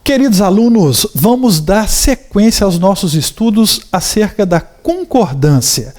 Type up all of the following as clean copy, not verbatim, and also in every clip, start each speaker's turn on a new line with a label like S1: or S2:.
S1: Queridos alunos, vamos dar sequência aos nossos estudos acerca da concordância.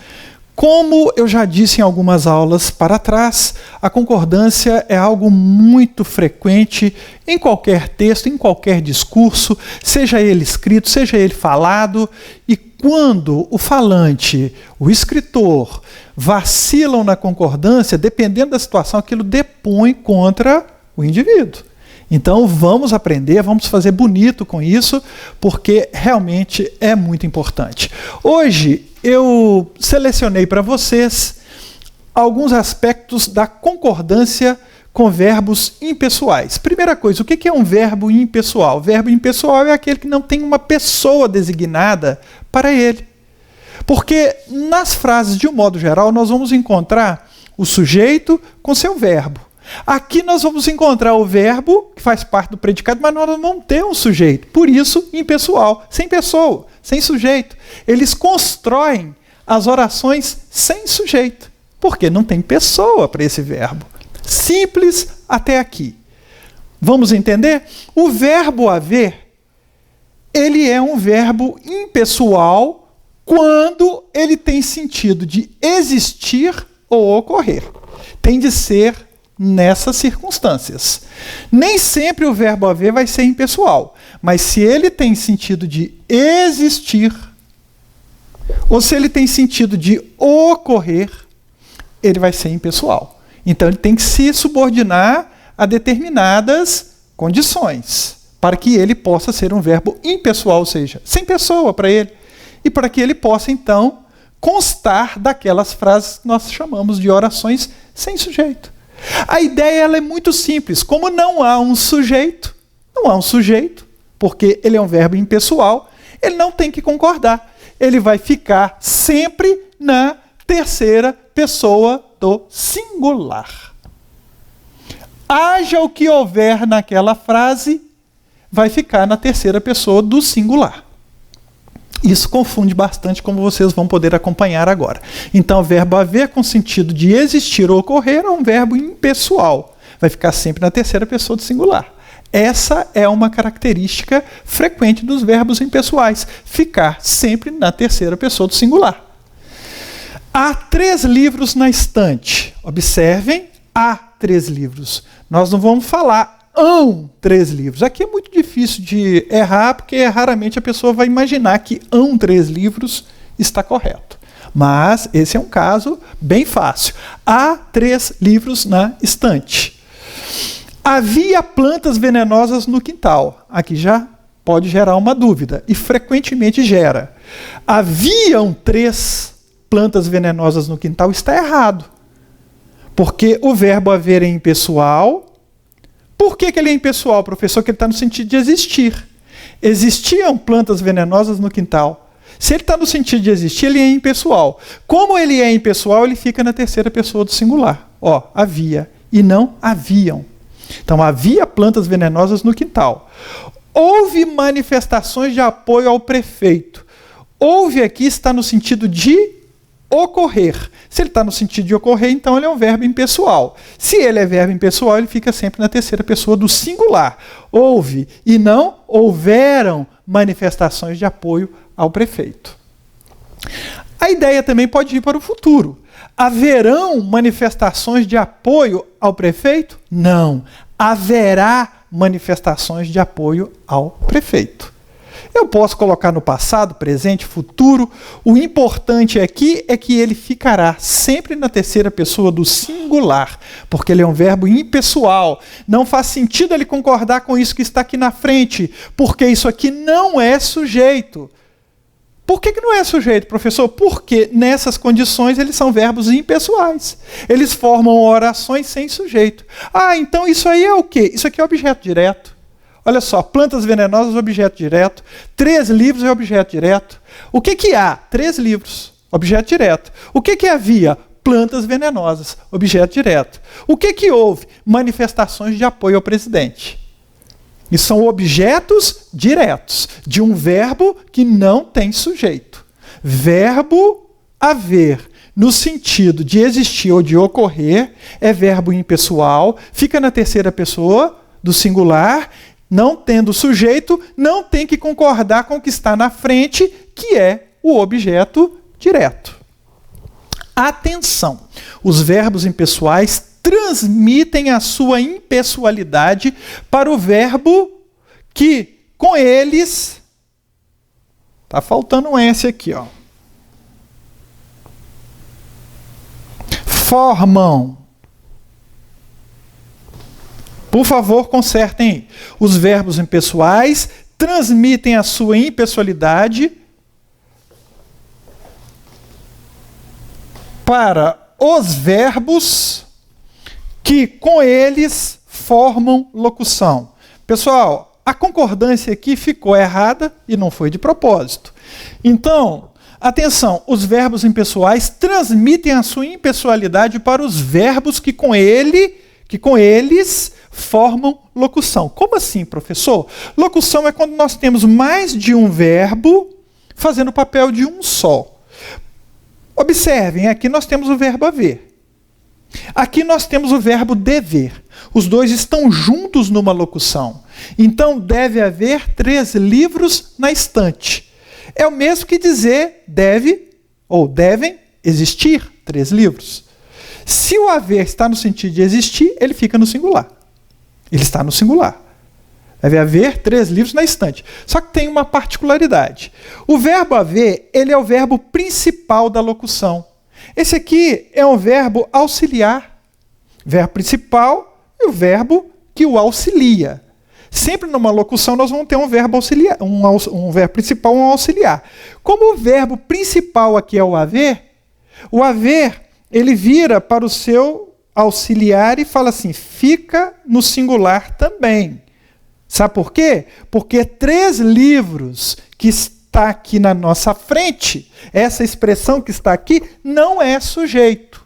S1: Como eu já disse em algumas aulas para trás, a concordância é algo muito frequente em qualquer texto, em qualquer discurso, seja ele escrito, seja ele falado, e quando o falante, o escritor, vacilam na concordância, dependendo da situação, aquilo depõe contra o indivíduo. Então vamos aprender, vamos fazer bonito com isso, porque realmente é muito importante. Hoje eu selecionei para vocês alguns aspectos da concordância com verbos impessoais. Primeira coisa, o que é um verbo impessoal? O verbo impessoal é aquele que não tem uma pessoa designada para ele. Porque nas frases, de um modo geral, nós vamos encontrar o sujeito com seu verbo. Aqui nós vamos encontrar o verbo, que faz parte do predicado, mas nós não vamos ter um sujeito. Por isso, impessoal, sem pessoa, sem sujeito. Eles constroem as orações sem sujeito, porque não tem pessoa para esse verbo. Simples até aqui. Vamos entender? O verbo haver, ele é um verbo impessoal quando ele tem sentido de existir ou ocorrer. Tem de ser nessas circunstâncias. Nem sempre o verbo haver vai ser impessoal, mas se ele tem sentido de existir, ou se ele tem sentido de ocorrer, ele vai ser impessoal. Então ele tem que se subordinar a determinadas condições, para que ele possa ser um verbo impessoal, ou seja, sem pessoa para ele, e para que ele possa então constar daquelas frases que nós chamamos de orações sem sujeito. A ideia ela é muito simples. Como não há um sujeito, porque ele é um verbo impessoal, ele não tem que concordar. Ele vai ficar sempre na terceira pessoa do singular. Haja o que houver naquela frase, vai ficar na terceira pessoa do singular. Isso confunde bastante, como vocês vão poder acompanhar agora. Então, o verbo haver com sentido de existir ou ocorrer é um verbo impessoal. Vai ficar sempre na terceira pessoa do singular. Essa é uma característica frequente dos verbos impessoais. Ficar sempre na terceira pessoa do singular. Há 3 livros na estante. Observem, há 3 livros. Nós não vamos falar hão 3 livros. Aqui é muito difícil de errar, porque raramente a pessoa vai imaginar que hão 3 livros está correto. Mas esse é um caso bem fácil. Há 3 livros na estante. Havia plantas venenosas no quintal. Aqui já pode gerar uma dúvida, e frequentemente gera. Haviam 3 plantas venenosas no quintal, está errado. Porque o verbo haver é impessoal. Por que ele é impessoal, professor? Que ele está no sentido de existir. Existiam plantas venenosas no quintal. Se ele está no sentido de existir, ele é impessoal. Como ele é impessoal, ele fica na terceira pessoa do singular. Havia e não haviam. Então, havia plantas venenosas no quintal. Houve manifestações de apoio ao prefeito. Houve aqui está no sentido de ocorrer. Se ele está no sentido de ocorrer, então ele é um verbo impessoal. Se ele é verbo impessoal, ele fica sempre na terceira pessoa do singular. Houve e não houveram manifestações de apoio ao prefeito. A ideia também pode ir para o futuro. Haverão manifestações de apoio ao prefeito? Não. Haverá manifestações de apoio ao prefeito. Eu posso colocar no passado, presente, futuro. O importante aqui é que ele ficará sempre na terceira pessoa do singular, porque ele é um verbo impessoal. Não faz sentido ele concordar com isso que está aqui na frente, porque isso aqui não é sujeito. Por que não é sujeito, professor? Porque nessas condições eles são verbos impessoais. Eles formam orações sem sujeito. Então isso aí é o quê? Isso aqui é objeto direto. Olha só, plantas venenosas, objeto direto. 3 livros é objeto direto. O que há? 3 livros, objeto direto. O que havia? Plantas venenosas, objeto direto. O que houve? Manifestações de apoio ao presidente. E são objetos diretos de um verbo que não tem sujeito. Verbo haver, no sentido de existir ou de ocorrer, é verbo impessoal, fica na terceira pessoa do singular. não tendo sujeito, não tem que concordar com o que está na frente, que é o objeto direto. Atenção! Os verbos impessoais transmitem a sua impessoalidade para o verbo que, com eles... Está faltando um S aqui, ó. Formam. Por favor, consertem aí. Os verbos impessoais transmitem a sua impessoalidade para os verbos que com eles formam locução. Pessoal, a concordância aqui ficou errada e não foi de propósito. Então, atenção, os verbos impessoais transmitem a sua impessoalidade para os verbos que com eles formam locução. Como assim, professor? Locução é quando nós temos mais de um verbo fazendo o papel de um só. Observem, aqui nós temos o verbo haver. Aqui nós temos o verbo dever. Os dois estão juntos numa locução. Então, deve haver 3 livros na estante. É o mesmo que dizer deve ou devem existir 3 livros. Se o haver está no sentido de existir, ele fica no singular. Ele está no singular. Deve haver 3 livros na estante. Só que tem uma particularidade. O verbo haver, ele é o verbo principal da locução. Esse aqui é um verbo auxiliar. Verbo principal e o verbo que o auxilia. Sempre numa locução nós vamos ter um verbo auxiliar, um verbo principal, um auxiliar. Como o verbo principal aqui é o haver ele vira para o seu auxiliar e fala assim, fica no singular também. Sabe por quê? Porque 3 livros que está aqui na nossa frente, essa expressão que está aqui, não é sujeito.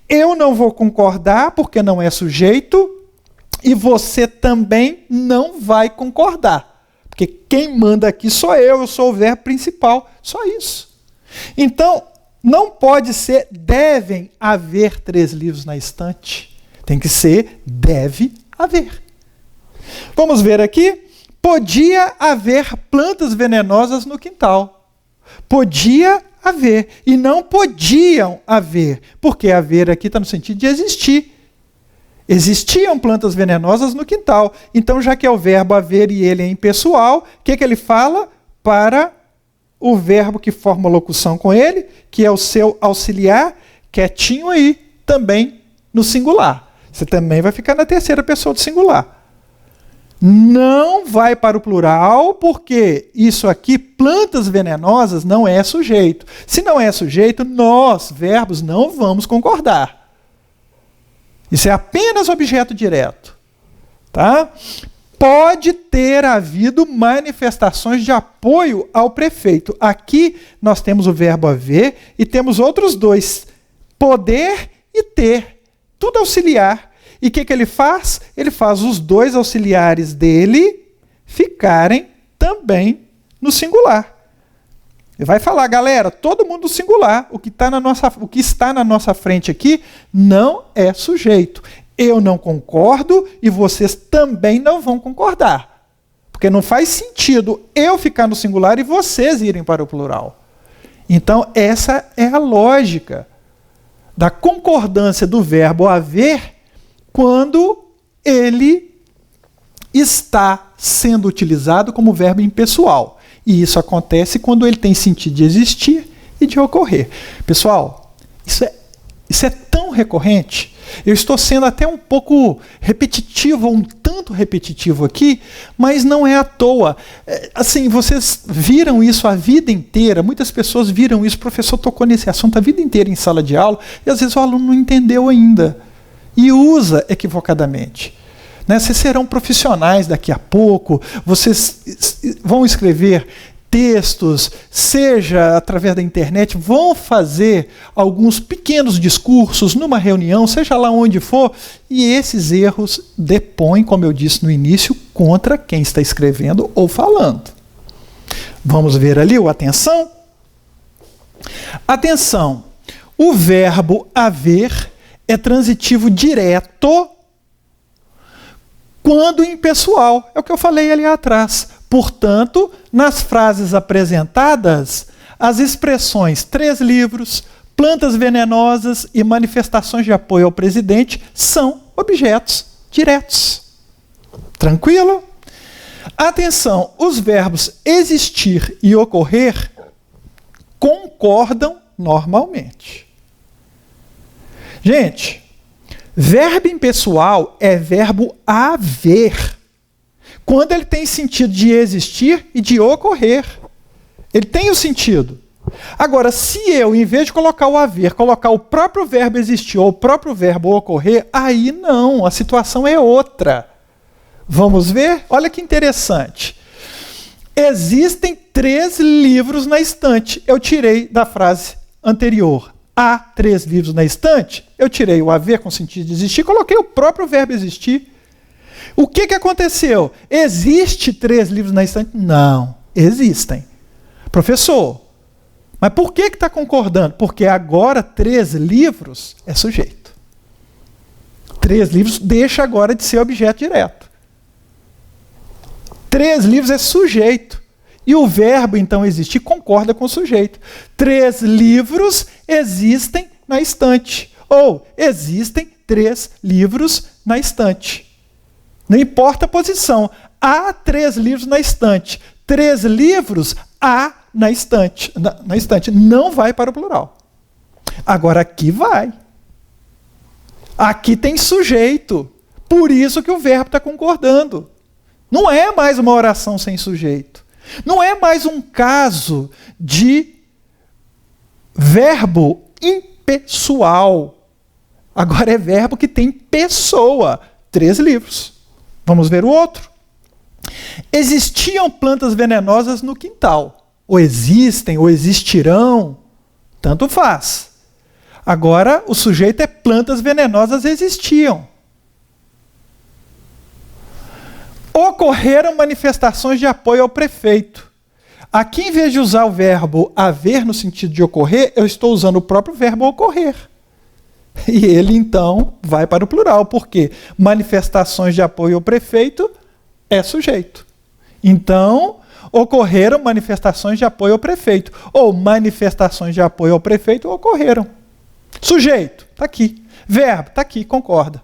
S1: Eu não vou concordar porque não é sujeito e você também não vai concordar. Porque quem manda aqui sou eu sou o verbo principal, só isso. Então, não pode ser devem haver 3 livros na estante. Tem que ser deve haver. Vamos ver aqui. Podia haver plantas venenosas no quintal. Podia haver. E não podiam haver. Porque haver aqui está no sentido de existir. Existiam plantas venenosas no quintal. Então, já que é o verbo haver e ele é impessoal, o que ele fala? Para o verbo que forma a locução com ele, que é o seu auxiliar, quietinho aí, também no singular. Você também vai ficar na terceira pessoa do singular. Não vai para o plural, porque isso aqui, plantas venenosas, não é sujeito. Se não é sujeito, nós, verbos, não vamos concordar. Isso é apenas objeto direto. Tá? Pode ter havido manifestações de apoio ao prefeito. Aqui nós temos o verbo haver e temos outros 2, poder e ter. Tudo auxiliar. E o que ele faz? Ele faz os 2 auxiliares dele ficarem também no singular. Ele vai falar, galera, todo mundo no singular. O que está na nossa frente aqui não é sujeito. Eu não concordo e vocês também não vão concordar. Porque não faz sentido eu ficar no singular e vocês irem para o plural. Então, essa é a lógica da concordância do verbo haver quando ele está sendo utilizado como verbo impessoal. E isso acontece quando ele tem sentido de existir e de ocorrer. Pessoal, isso é tão recorrente. Eu estou sendo até um pouco repetitivo, um tanto repetitivo aqui, mas não é à toa. Assim, vocês viram isso a vida inteira, muitas pessoas viram isso, o professor tocou nesse assunto a vida inteira em sala de aula, e às vezes o aluno não entendeu ainda, e usa equivocadamente. Né? Vocês serão profissionais daqui a pouco, vocês vão escrever textos, seja através da internet, vão fazer alguns pequenos discursos numa reunião, seja lá onde for, e esses erros depõem, como eu disse no início, contra quem está escrevendo ou falando. Vamos ver ali o atenção? Atenção, o verbo haver é transitivo direto quando impessoal. É o que eu falei ali atrás. Portanto, nas frases apresentadas, as expressões 3 livros, plantas venenosas e manifestações de apoio ao presidente são objetos diretos. Tranquilo? Atenção, os verbos existir e ocorrer concordam normalmente. Gente, verbo impessoal é verbo haver, quando ele tem sentido de existir e de ocorrer. Ele tem o sentido. Agora, se eu, em vez de colocar o haver, colocar o próprio verbo existir ou o próprio verbo ocorrer, aí não, a situação é outra. Vamos ver? Olha que interessante. Existem 3 livros na estante. Eu tirei da frase anterior. Há 3 livros na estante. Eu tirei o haver com sentido de existir, coloquei o próprio verbo existir. O que aconteceu? Existe 3 livros na estante? Não, existem. Professor, mas por que está concordando? Porque agora 3 livros é sujeito. 3 livros deixa agora de ser objeto direto. 3 livros é sujeito. E o verbo, então, existir, concorda com o sujeito. 3 livros existem na estante. Ou, existem 3 livros na estante. Não importa a posição. Há 3 livros na estante. 3 livros há na estante. Na estante. Não vai para o plural. Agora, aqui vai. Aqui tem sujeito. Por isso que o verbo está concordando. Não é mais uma oração sem sujeito. Não é mais um caso de verbo impessoal. Agora é verbo que tem pessoa. 3 livros. Vamos ver o outro. Existiam plantas venenosas no quintal. Ou existem, ou existirão. Tanto faz. Agora o sujeito é plantas venenosas existiam. Ocorreram manifestações de apoio ao prefeito. Aqui, em vez de usar o verbo haver no sentido de ocorrer, eu estou usando o próprio verbo ocorrer. E ele, então, vai para o plural, porque manifestações de apoio ao prefeito é sujeito. Então, ocorreram manifestações de apoio ao prefeito. Ou manifestações de apoio ao prefeito ocorreram. Sujeito, está aqui. Verbo, está aqui, concorda.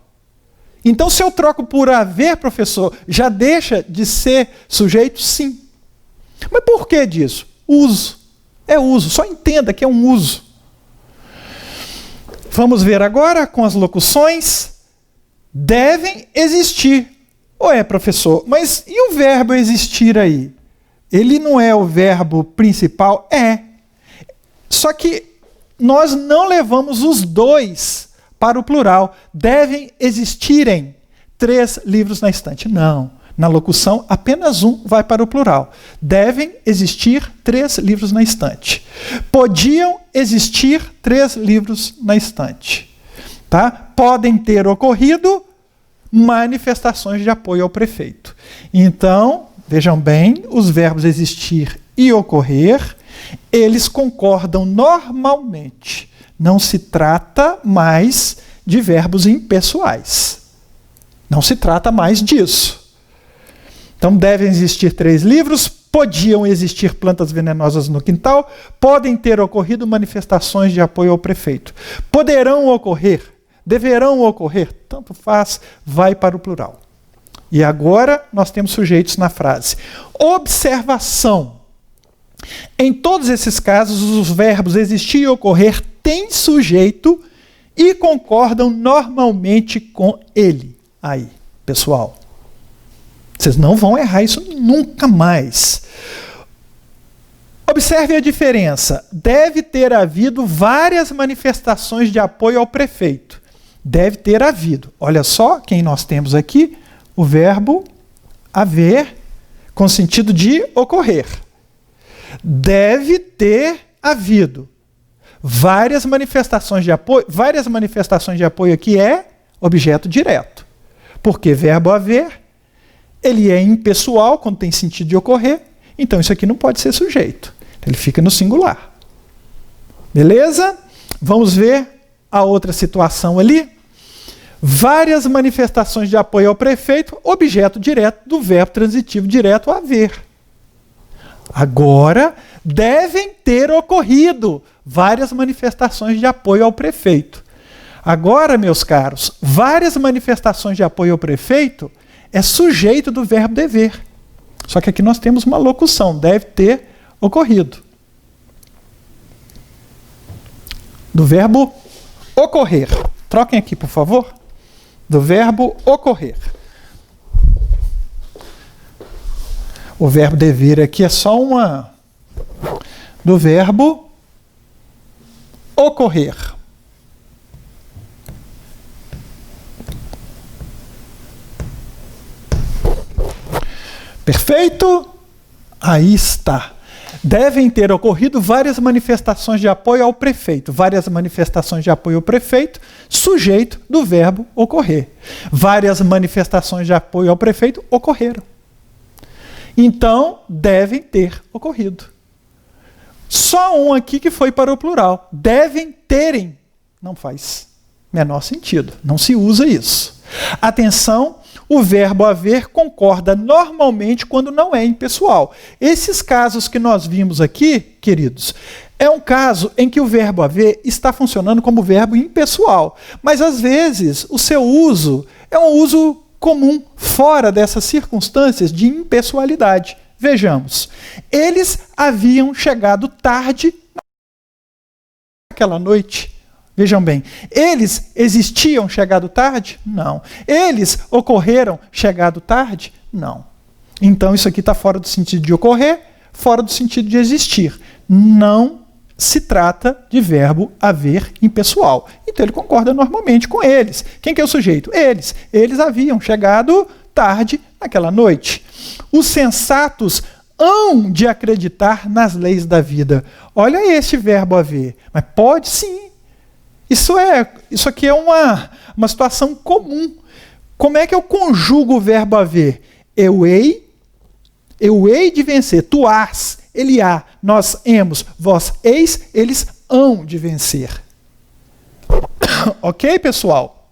S1: Então, se eu troco por haver, professor, já deixa de ser sujeito? Sim. Mas por que disso? Uso. É uso. Só entenda que é um uso. Vamos ver agora com as locuções. Devem existir. Ué, professor, mas e o verbo existir aí? Ele não é o verbo principal? É. Só que nós não levamos os dois para o plural. Devem existirem 3 livros na estante. Não. Na locução, apenas um vai para o plural. Devem existir 3 livros na estante. Podiam existir 3 livros na estante. Tá? Podem ter ocorrido manifestações de apoio ao prefeito. Então, vejam bem, os verbos existir e ocorrer, eles concordam normalmente. Não se trata mais de verbos impessoais. Não se trata mais disso. Então, devem existir 3 livros, podiam existir plantas venenosas no quintal, podem ter ocorrido manifestações de apoio ao prefeito. Poderão ocorrer, deverão ocorrer, tanto faz, vai para o plural. E agora nós temos sujeitos na frase. Observação. Em todos esses casos, os verbos existir e ocorrer têm sujeito e concordam normalmente com ele. Aí, pessoal, vocês não vão errar isso nunca mais. Observe a diferença. Deve ter havido várias manifestações de apoio ao prefeito. Deve ter havido. Olha só quem nós temos aqui. O verbo haver com sentido de ocorrer. Deve ter havido várias manifestações de apoio. Várias manifestações de apoio aqui é objeto direto. Porque verbo haver, ele é impessoal quando tem sentido de ocorrer. Então isso aqui não pode ser sujeito. Ele fica no singular. Beleza? Vamos ver a outra situação ali. Várias manifestações de apoio ao prefeito, objeto direto do verbo transitivo direto haver. Agora, devem ter ocorrido várias manifestações de apoio ao prefeito. Agora, meus caros, várias manifestações de apoio ao prefeito é sujeito do verbo dever. Só que aqui nós temos uma locução, deve ter ocorrido. Do verbo ocorrer. Troquem aqui, por favor. Do verbo ocorrer. O verbo dever aqui é só uma do verbo ocorrer. Perfeito? Aí está. Devem ter ocorrido várias manifestações de apoio ao prefeito. Várias manifestações de apoio ao prefeito, sujeito do verbo ocorrer. Várias manifestações de apoio ao prefeito ocorreram. Então, devem ter ocorrido. Só um aqui que foi para o plural. Devem terem. Não faz menor sentido. Não se usa isso. Atenção, o verbo haver concorda normalmente quando não é impessoal. Esses casos que nós vimos aqui, queridos, é um caso em que o verbo haver está funcionando como verbo impessoal. Mas, às vezes, o seu uso é um uso comum, fora dessas circunstâncias de impessoalidade. Vejamos. Eles haviam chegado tarde naquela noite. Vejam bem, eles existiam chegado tarde? Não. Eles ocorreram chegado tarde? Não. Então isso aqui está fora do sentido de ocorrer, fora do sentido de existir. Não se trata de verbo haver impessoal. Então ele concorda normalmente com eles. Quem que é o sujeito? Eles. Eles haviam chegado tarde naquela noite. Os sensatos hão de acreditar nas leis da vida. Olha este verbo haver. Mas pode sim. Isso aqui é uma situação comum. Como é que eu conjugo o verbo haver? Eu hei de vencer. Tu has, ele há, nós hemos, vós eis, eles hão de vencer. Ok, pessoal?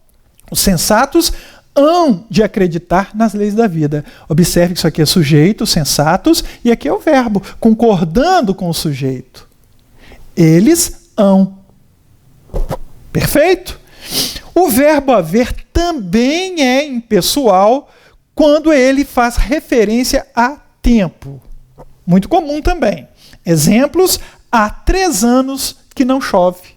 S1: Os sensatos hão de acreditar nas leis da vida. Observe que isso aqui é sujeito, sensatos, e aqui é o verbo, concordando com o sujeito. Eles hão. Perfeito? O verbo haver também é impessoal quando ele faz referência a tempo. Muito comum também. Exemplos, há 3 anos que não chove.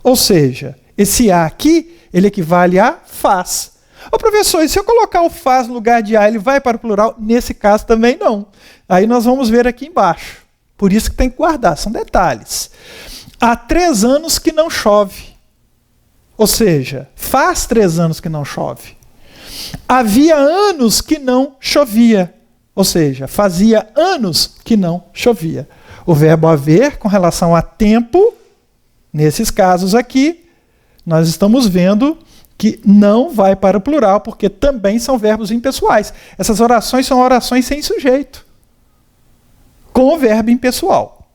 S1: Ou seja, esse há aqui, ele equivale a faz. Ô professor, e se eu colocar o faz no lugar de há, ele vai para o plural? Nesse caso também não. Aí nós vamos ver aqui embaixo. Por isso que tem que guardar, são detalhes. Há 3 anos que não chove. Ou seja, faz 3 anos que não chove. Havia anos que não chovia. Ou seja, fazia anos que não chovia. O verbo haver, com relação a tempo, nesses casos aqui, nós estamos vendo que não vai para o plural, porque também são verbos impessoais. Essas orações são orações sem sujeito, com o verbo impessoal.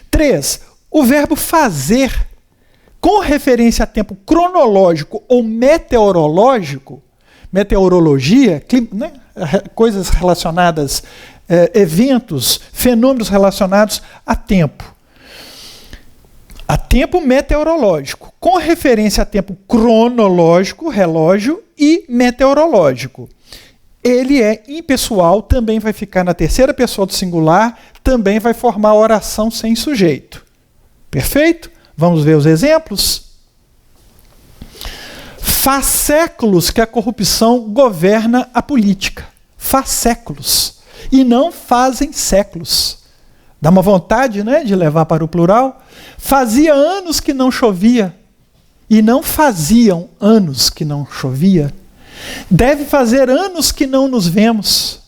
S1: 3. O verbo fazer, com referência a tempo cronológico ou meteorológico, meteorologia, né? Coisas relacionadas, eventos, fenômenos relacionados a tempo. A tempo meteorológico, com referência a tempo cronológico, relógio, e meteorológico. Ele é impessoal, também vai ficar na terceira pessoa do singular, também vai formar oração sem sujeito. Perfeito? Vamos ver os exemplos? Faz séculos que a corrupção governa a política. Faz séculos. E não fazem séculos. Dá uma vontade, né, de levar para o plural. Fazia anos que não chovia. E não faziam anos que não chovia. Deve fazer anos que não nos vemos.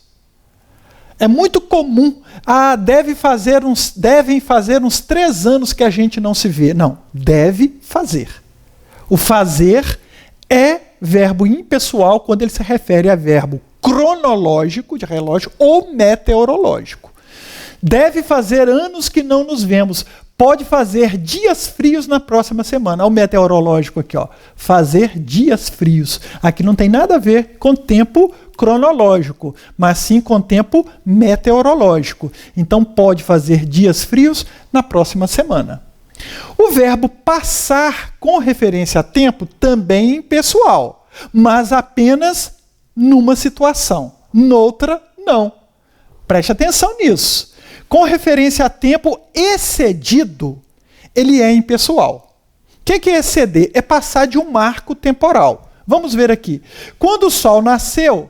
S1: É muito comum. Devem fazer uns 3 anos que a gente não se vê. Não, deve fazer. O fazer é verbo impessoal quando ele se refere a verbo cronológico, de relógio, ou meteorológico. Deve fazer anos que não nos vemos. Pode fazer dias frios na próxima semana. Olha o meteorológico aqui, ó. Fazer dias frios. Aqui não tem nada a ver com tempo cronológico, mas sim com tempo meteorológico. Então pode fazer dias frios na próxima semana. O verbo passar com referência a tempo também é impessoal, mas apenas numa situação. Noutra, não. Preste atenção nisso. Com referência a tempo excedido, ele é impessoal. O que é exceder? É passar de um marco temporal. Vamos ver aqui. Quando o sol nasceu,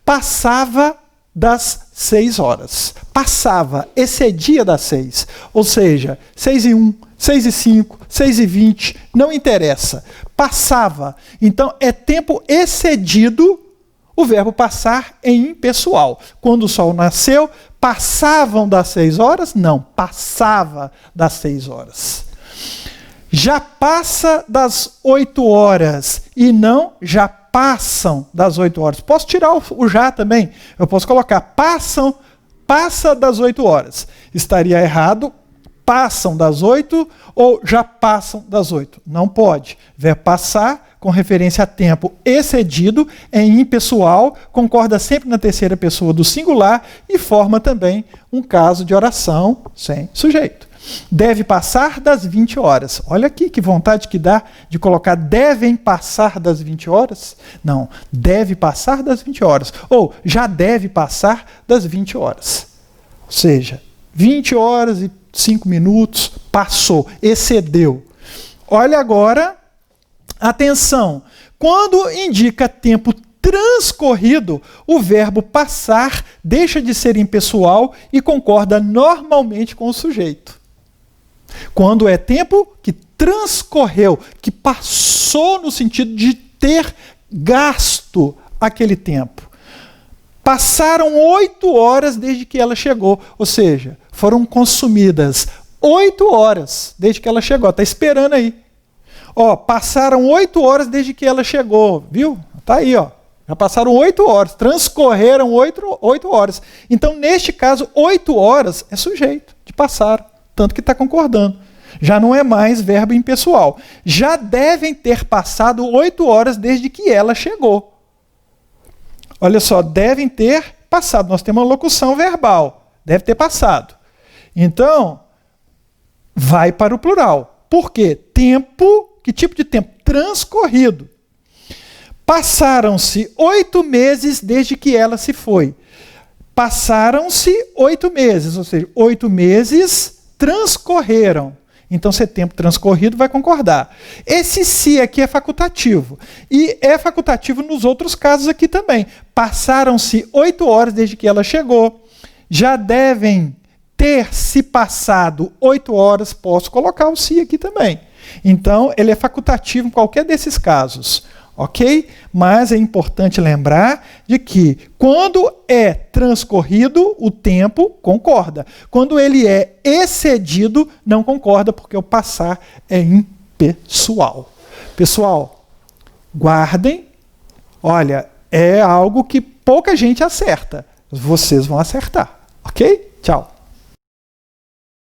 S1: passava das 6 horas. Passava, excedia das 6. Ou seja, 6:01, 6:05, 6:20, não interessa. Passava. Então, é tempo excedido. O verbo passar é impessoal. Quando o sol nasceu, passavam das 6 horas? Não, passava das 6 horas. Já passa das 8 horas e não já passam das 8 horas. Posso tirar o já também? Eu posso colocar passa das 8 horas. Estaria errado, passam das 8 ou já passam das 8. Não pode. Verbo passar com referência a tempo excedido, é impessoal, concorda sempre na terceira pessoa do singular e forma também um caso de oração sem sujeito. Deve passar das 20 horas. Olha aqui que vontade que dá de colocar devem passar das 20 horas. Não, deve passar das 20 horas. Ou já deve passar das 20 horas. Ou seja, 20 horas e 5 minutos, passou, excedeu. Olha agora, atenção, quando indica tempo transcorrido, o verbo passar deixa de ser impessoal e concorda normalmente com o sujeito. Quando é tempo que transcorreu, que passou no sentido de ter gasto aquele tempo. Passaram 8 horas desde que ela chegou, ou seja, foram consumidas 8 horas desde que ela chegou. Está esperando aí. Ó, passaram 8 horas desde que ela chegou, viu? Está aí, ó. Já passaram 8 horas, transcorreram 8 horas. Então, neste caso, 8 horas é sujeito de passar. Tanto que está concordando. Já não é mais verbo impessoal. Já devem ter passado 8 horas desde que ela chegou. Olha só, devem ter passado. Nós temos uma locução verbal. Deve ter passado. Então, vai para o plural. Por quê? Tempo, que tipo de tempo? Transcorrido. Passaram-se 8 meses desde que ela se foi. Passaram-se 8 meses, ou seja, 8 meses transcorreram. Então, se é tempo transcorrido, vai concordar. Esse se aqui é facultativo. E é facultativo nos outros casos aqui também. Passaram-se 8 horas desde que ela chegou. Já devem ter se passado 8 horas. Posso colocar o se aqui também. Então, ele é facultativo em qualquer desses casos. Ok? Mas é importante lembrar de que quando é transcorrido, o tempo concorda. Quando ele é excedido, não concorda, porque o passar é impessoal. Pessoal, guardem. Olha, é algo que pouca gente acerta. Vocês vão acertar. Ok? Tchau.